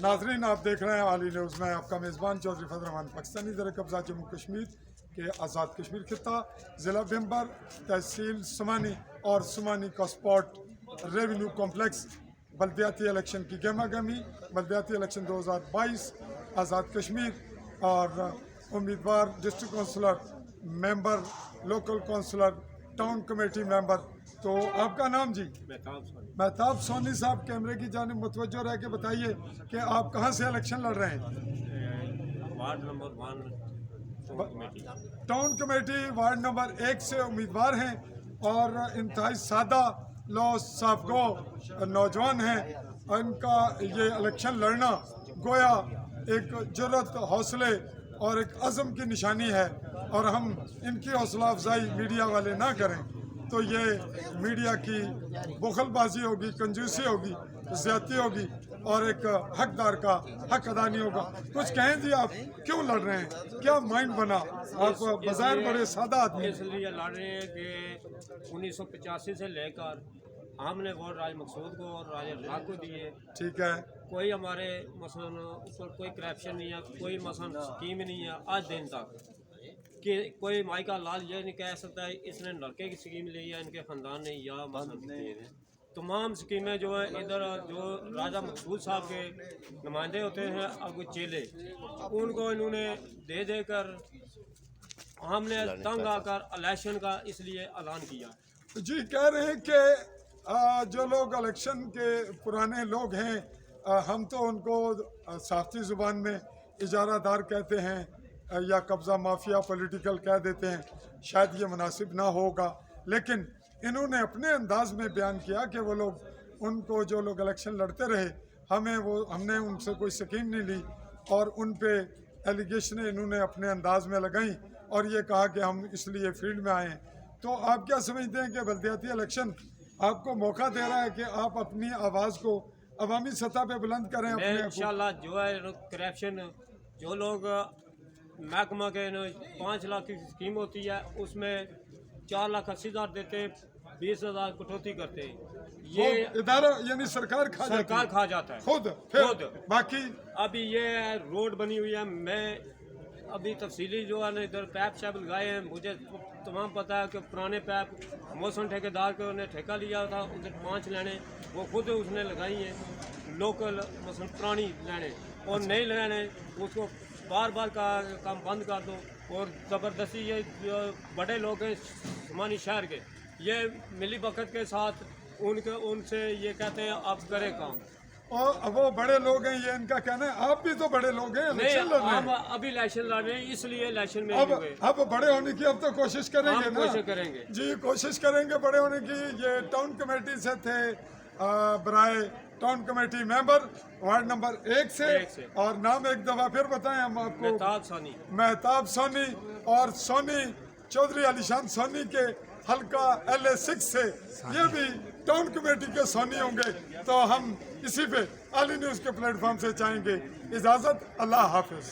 नाजरीन, आप देख रहे हैं आली न्यूज़ में आपका मेज़बान चौधरी फजल रहमान। पाकिस्तानी ज़र कब्ज़ा जम्मू कश्मीर के आज़ाद कश्मीर खिता ज़िला बिम्बर तहसील सुमानी और सुमानी का स्पॉट रेवेन्यू कॉम्प्लेक्स बल्दियाती इलेक्शन की गहमा गहमी। बल्दियाती इलेक्शन 2022 आज़ाद कश्मीर और उम्मीदवार district councillor, member, local councillor, town committee member. तो आपका नाम जी? महताब सोनी साहब, कैमरे की जानिब मुतवज्जो रह के बताइए कि आप कहाँ से इलेक्शन लड़ रहे हैं? Ward number 1 town committee ward number 1 से उम्मीदवार हैं और इंतहाई सादा लो साफगो नौजवान हैं। इनका ये इलेक्शन लड़ना गोया एक जुर्रत, हौसले और एक अज़म की निशानी है, और हम इनकी हौसला अफजाई मीडिया वाले ना करें तो ये मीडिया की बुखलबाजी होगी, कंजूसी होगी, ज़्यादती होगी और एक हकदार का हक अदा नहीं होगा। कुछ कहें जी, आप क्यों लड़ रहे हैं? क्या माइंड बना? आप बज़ाहिर बड़े सादा आदमी। इसलिए लड़ रहे हैं कि 1985 से लेकर हमने वोट राज मकसूद को और राज राग को दिए। ठीक है। कोई हमारे मसलन ऊपर कोई करप्शन नहीं है, कोई मसलन स्कीम नहीं है आज दिन तक कि कोई माई का लाल ये नहीं कह सकता है इसने लड़के की स्कीम ली है, इनके ख़ानदान ने या मसलन तमाम स्कीमें जो है इधर जो राजा मकसूद साहब के नुमाइंदे होते हैं अब वो चेले, उनको इन्होंने दे देकर हमने तंग आकर इलेक्शन का इसलिए ऐलान किया। जी, कह रहे हैं कि जो लोग इलेक्शन के पुराने लोग हैं, हम तो उनको साख्ती ज़ुबान में इजारादार कहते हैं या कब्ज़ा माफिया पॉलिटिकल कह देते हैं, शायद ये मुनासिब ना होगा, लेकिन इन्होंने अपने अंदाज में बयान किया कि वो लोग, उनको जो लोग इलेक्शन लड़ते रहे, हमने उनसे कोई स्कीम नहीं ली और उन पे एलिगेशनें इन्होंने अपने अंदाज में लगाई और ये कहा कि हम इसलिए फील्ड में आए हैं। तो आप क्या समझते हैं कि बल्दियाती इलेक्शन आपको मौका दे रहा है कि आप अपनी आवाज़ को अवामी सतह पे बुलंद करें? इंशाल्लाह जो है करप्शन, जो लोग महकमा के 5 लाख की स्कीम होती है उसमें 4,80,000 देते, 20,000 कटौती करते, ये इदारा यानी सरकार खा जाता है खुद। बाकी अभी ये रोड बनी हुई है, मैं अभी तफसीली जो है ना इधर पैप शैप लगाए हैं, मुझे तमाम पता है कि पुराने पैप मौसम ठेकेदार के उन्हें ठेका लिया था, उधर 5 लाइनें वो खुद उसने लगाई हैं, लोकल मसलन पुरानी लाइनें, और नई लाइनें उसको बार बार का काम बंद कर दो। और ज़बरदस्ती ये जो बड़े लोग हैं सुमानी शहर के, ये मिली वक्त के साथ उनसे ये कहते हैं आप करें काम, और वो बड़े लोग हैं ये इनका कहना है। आप भी तो बड़े लोग हैं, हम अभी इलेक्शन लड़ रहे हैं इसलिए इलेक्शन में अब बड़े होने की अब तो कोशिश करेंगे ना? कोशिश करेंगे जी, कोशिश करेंगे बड़े होने की। ये टाउन कमेटी से थे, बराए town committee member ward number 1 से, और नाम एक दफा फिर बताएं हम आपको। महताब सोनी और सोनी चौधरी अलीशान सोनी के हल्का LA6 से, ये भी टाउन कमेटी के सोनी होंगे। तो हम इसी पे आली न्यूज़ के प्लेटफॉर्म से चाहेंगे इजाज़त। अल्लाह हाफिज़।